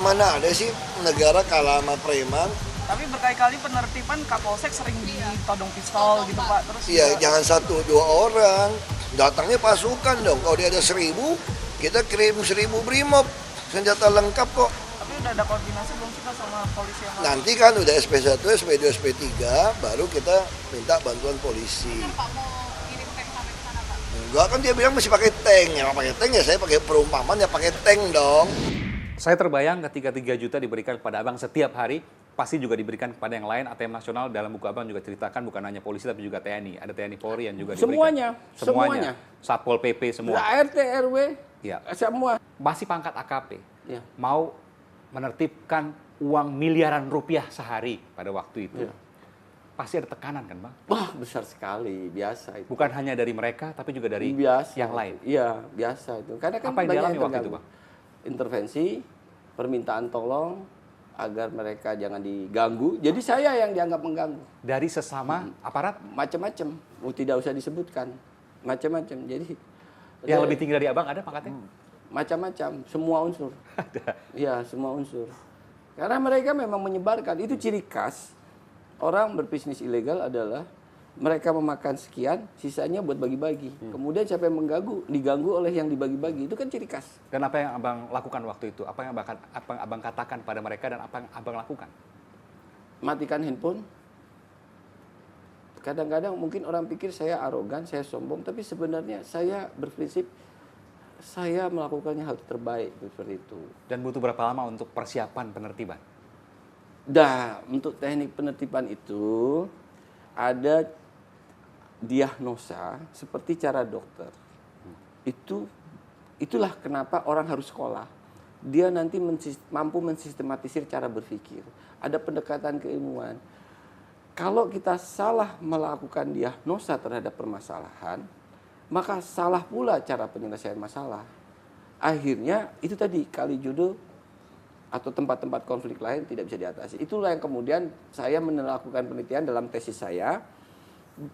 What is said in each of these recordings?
Mana ada sih negara kalah sama preman? Tapi berkali-kali penertiban Kapolsek sering ditodong pistol gitu Pak. Terus Iya, juga- jangan satu dua orang. Datangnya pasukan dong. Kalau dia ada 1.000, kita kirim 1.000 brimob. Senjata lengkap kok. Tapi udah ada koordinasi belum sih Pak sama polisi yang lain? Nanti kan udah SP1, SP2, SP3, baru kita minta bantuan polisi. Pak mau kirim tank sampai ke sana Pak? Enggak, kan dia bilang masih pakai tank. Ya pakai tank ya saya pakai perumpamaan ya pakai tank dong. Saya terbayang ketika 3 juta diberikan kepada abang setiap hari, pasti juga diberikan kepada yang lain. ATM nasional dalam buku abang juga ceritakan bukan hanya polisi tapi juga TNI. Ada TNI Polri yang juga diberikan. Semuanya. Satpol PP semua. RT, RW, Ya. semua. Masih pangkat AKP. Ya. Mau menertibkan uang miliaran rupiah sehari pada waktu itu. Ya. Pasti ada tekanan kan Bang? Wah, besar sekali, biasa itu. Bukan hanya dari mereka tapi juga dari Biasa. yang lain. Iya, biasa itu. Karena kan Apa yang banyak dialami waktu terganggu. itu, Bang? Intervensi, permintaan tolong agar mereka jangan diganggu. Jadi saya yang dianggap mengganggu. Dari sesama aparat Macam-macam, tidak usah disebutkan. Macam-macam. Jadi yang lebih tinggi dari abang ada pangkatnya? macam-macam, semua unsur. Iya, semua unsur. Karena mereka memang menyebarkan. Itu ciri khas orang berbisnis ilegal adalah mereka memakan sekian, sisanya buat bagi-bagi. Kemudian siapa yang diganggu oleh yang dibagi-bagi. Itu kan ciri khas. Dan apa yang abang lakukan waktu itu? Apa yang abang katakan pada mereka dan apa yang abang lakukan? Matikan handphone. Kadang-kadang mungkin orang pikir saya arogan, saya sombong. Tapi sebenarnya saya berprinsip, saya melakukannya hal terbaik seperti itu. Dan butuh berapa lama untuk persiapan penertiban? Nah, untuk teknik penertiban itu ada diagnosa seperti cara dokter. Itulah kenapa orang harus sekolah. Dia nanti mampu mensistematisir cara berpikir. Ada pendekatan keilmuan. Kalau kita salah melakukan diagnosa terhadap permasalahan, maka salah pula cara penyelesaian masalah. Akhirnya itu tadi kali jodoh atau tempat-tempat konflik lain tidak bisa diatasi. Itulah yang kemudian saya melakukan penelitian dalam tesis saya.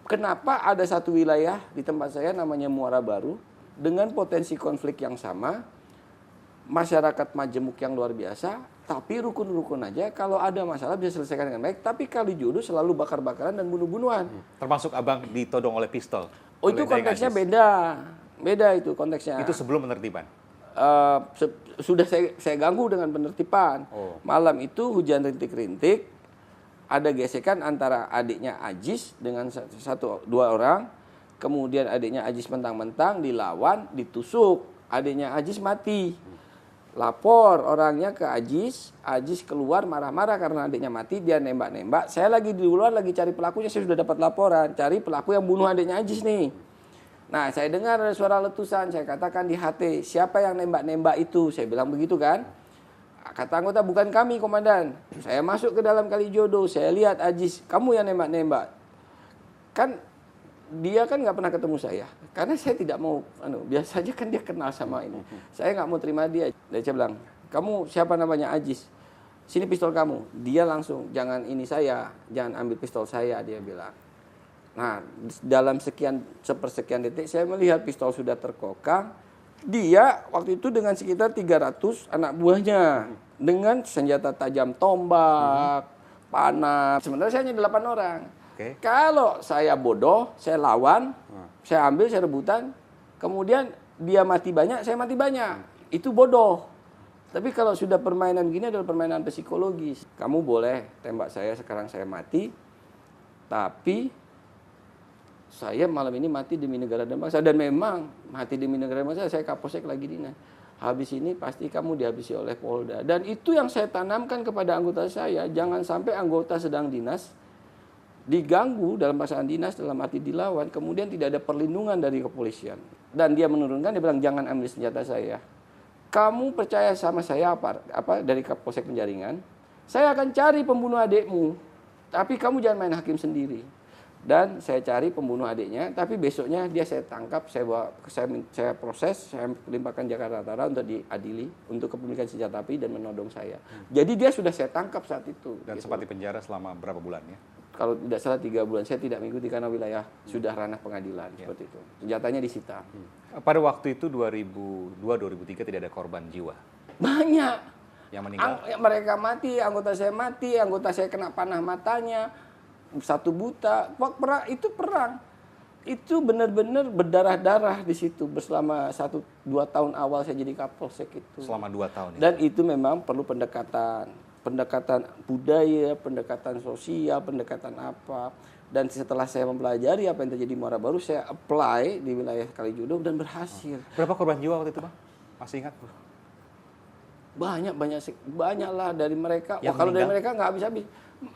Kenapa ada satu wilayah di tempat saya namanya Muara Baru dengan potensi konflik yang sama, masyarakat majemuk yang luar biasa, tapi rukun-rukun aja. Kalau ada masalah bisa selesaikan dengan baik. Tapi kali jodoh selalu bakar-bakaran dan bunuh-bunuhan. Termasuk abang ditodong oleh pistol? Oh, itu oleh Daeng konteksnya Aziz. beda itu konteksnya. Itu sebelum penertiban? Sudah saya ganggu dengan penertiban. Oh. Malam itu hujan rintik-rintik, ada gesekan antara adiknya Aziz dengan dua orang. Kemudian adiknya Aziz mentang-mentang dilawan, ditusuk. Adiknya Aziz mati. Lapor orangnya ke Aziz keluar marah-marah karena adiknya mati, dia nembak-nembak. Saya lagi di luar lagi cari pelakunya, saya sudah dapat laporan, cari pelaku yang bunuh adiknya Aziz nih. Nah, saya dengar ada suara letusan, saya katakan di HT, siapa yang nembak-nembak itu? Saya bilang begitu kan. Kata anggota, bukan kami komandan. Saya masuk ke dalam Kalijodo, saya lihat Aziz, kamu yang nembak-nembak. Kan dia kan nggak pernah ketemu saya, karena saya tidak mau, biasanya kan dia kenal sama ini. Saya nggak mau terima dia. Dan saya bilang, kamu siapa namanya? Aziz. Sini pistol kamu. Dia langsung, jangan ini saya, jangan ambil pistol saya, dia bilang. Nah, dalam sepersekian detik saya melihat pistol sudah terkokang. Dia waktu itu dengan sekitar 300 anak buahnya dengan senjata tajam, tombak, panah. Sementara saya hanya 8 orang. Oke. Kalau saya bodoh, saya lawan, saya ambil, saya rebutan, kemudian dia mati banyak, saya mati banyak. Itu bodoh. Tapi kalau sudah permainan gini adalah permainan psikologis. Kamu boleh tembak saya, sekarang saya mati, tapi saya malam ini mati demi negara dan bangsa. Dan memang mati demi negara dan bangsa, saya Kapolsek lagi dinas. Habis ini pasti kamu dihabisi oleh Polda. Dan itu yang saya tanamkan kepada anggota saya. Jangan sampai anggota sedang dinas diganggu dalam pelaksanaan dinas, dalam arti dilawan, kemudian tidak ada perlindungan dari kepolisian. Dan dia menurunkan, dia bilang, jangan ambil senjata saya. Kamu percaya sama saya apa dari Kapolsek Penjaringan? Saya akan cari pembunuh adikmu, tapi kamu jangan main hakim sendiri. Dan saya cari pembunuh adiknya, tapi besoknya dia saya tangkap, saya proses, saya limpahkan Jakarta Utara untuk diadili, untuk kepemilikan senjata api dan menodong saya. Jadi dia sudah saya tangkap saat itu. Dan gitu. sempat di penjara selama berapa bulan ya? Kalau tidak salah 3 bulan, saya tidak mengikuti karena wilayah sudah ranah pengadilan, seperti itu. Senjatanya disita. Pada waktu itu 2002-2003 tidak ada korban jiwa. Banyak. yang meninggal? Mereka mati, anggota saya kena panah matanya, satu buta. Itu perang. Itu benar-benar berdarah-darah di situ selama 1-2 tahun awal saya jadi Kapolsek itu. Selama 2 tahun. Dan itu memang perlu pendekatan budaya, pendekatan sosial, pendekatan apa. Dan setelah saya mempelajari apa yang terjadi di Muara Baru, saya apply di wilayah Kalijodo dan berhasil. Berapa korban jiwa waktu itu, Bang? Masih ingat? Banyak lah dari mereka. Yang Kalau dari meninggal? mereka nggak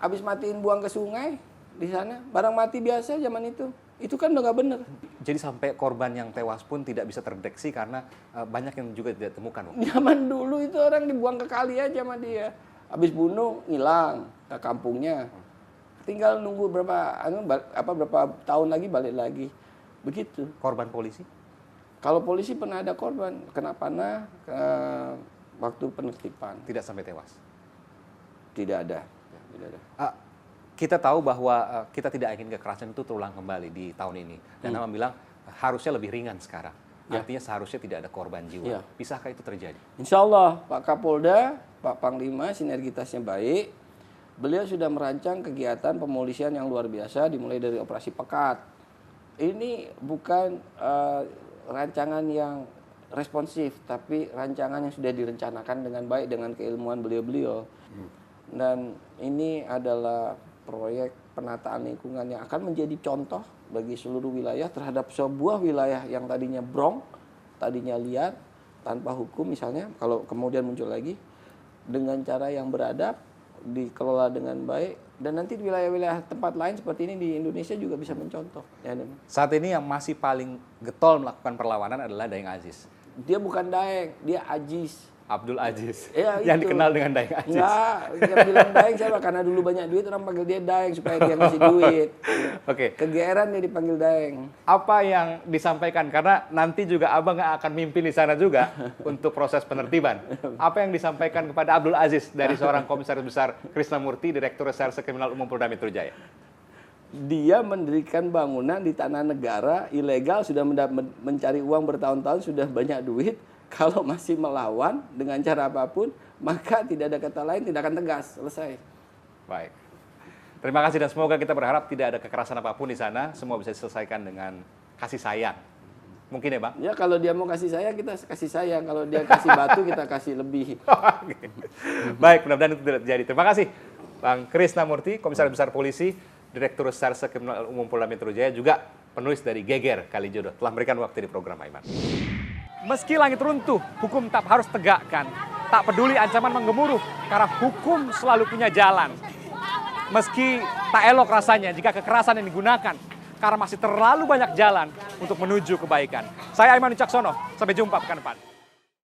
habis matiin buang ke sungai di sana. Barang mati biasa zaman itu. Itu kan udah nggak bener. Jadi sampai korban yang tewas pun tidak bisa terdeteksi karena banyak yang juga tidak ditemukan, Bang. Zaman dulu itu orang dibuang ke kali aja sama dia. Habis bunuh ngilang ke kampungnya. Tinggal nunggu berapa tahun lagi balik lagi. Begitu. Korban polisi? Kalau polisi pernah ada korban kena panah waktu penertiban. Tidak sampai tewas. Tidak ada. Tidak ada. Kita tahu bahwa kita tidak ingin kekerasan itu terulang kembali di tahun ini. Dan Abang bilang harusnya lebih ringan sekarang. Ya. Artinya seharusnya tidak ada korban jiwa. Ya. Bisakah itu terjadi? Insya Allah Pak Kapolda, Pak Panglima sinergitasnya baik. Beliau sudah merancang kegiatan pemolisian yang luar biasa dimulai dari operasi Pekat. Ini bukan rancangan yang responsif, tapi rancangan yang sudah direncanakan dengan baik dengan keilmuan beliau-beliau. Dan ini adalah proyek penataan lingkungan yang akan menjadi contoh bagi seluruh wilayah terhadap sebuah wilayah yang tadinya brong, tadinya liar, tanpa hukum misalnya, kalau kemudian muncul lagi, dengan cara yang beradab, dikelola dengan baik, dan nanti di wilayah-wilayah tempat lain seperti ini di Indonesia juga bisa mencontoh. Ya, Saat ini yang masih paling getol melakukan perlawanan adalah Daeng Aziz. dia bukan Daeng, dia Aziz. Abdul Aziz, Ya, yang itu. dikenal dengan Daeng Aziz. Enggak, yang bilang Daeng siapa? Karena dulu banyak duit orang panggil dia Daeng supaya dia ngasih duit. Oke. Kegeeran dia dipanggil Daeng. Apa yang disampaikan? Karena nanti juga Abang akan mimpin di sana juga untuk proses penertiban. Apa yang disampaikan kepada Abdul Aziz dari seorang Komisaris Besar Krisnamurti, Direktur Reserse Kriminal Umum Polda Metro Jaya? Dia mendirikan bangunan di tanah negara ilegal, sudah mencari uang bertahun-tahun, sudah banyak duit. Kalau masih melawan dengan cara apapun, maka tidak ada kata lain, tidak akan tegas. Selesai. Baik. Terima kasih dan semoga kita berharap tidak ada kekerasan apapun di sana. Semua bisa diselesaikan dengan kasih sayang. Mungkin ya, Bang? Ya, kalau dia mau kasih sayang, kita kasih sayang. Kalau dia kasih batu, kita kasih lebih. Baik, mudah-mudahan itu tidak terjadi. Terima kasih, Bang Krisnamurti, Komisaris Besar Polisi, Direktur Reserse Kriminal Umum Polda Metro Jaya, juga penulis dari Geger Kalijodo, telah memberikan waktu di program Aiman. Meski langit runtuh, hukum tetap harus tegakkan. Tak peduli ancaman menggemuruh, karena hukum selalu punya jalan. Meski tak elok rasanya jika kekerasan yang digunakan, karena masih terlalu banyak jalan untuk menuju kebaikan. Saya Aiman Wicaksono, sampai jumpa pekan depan.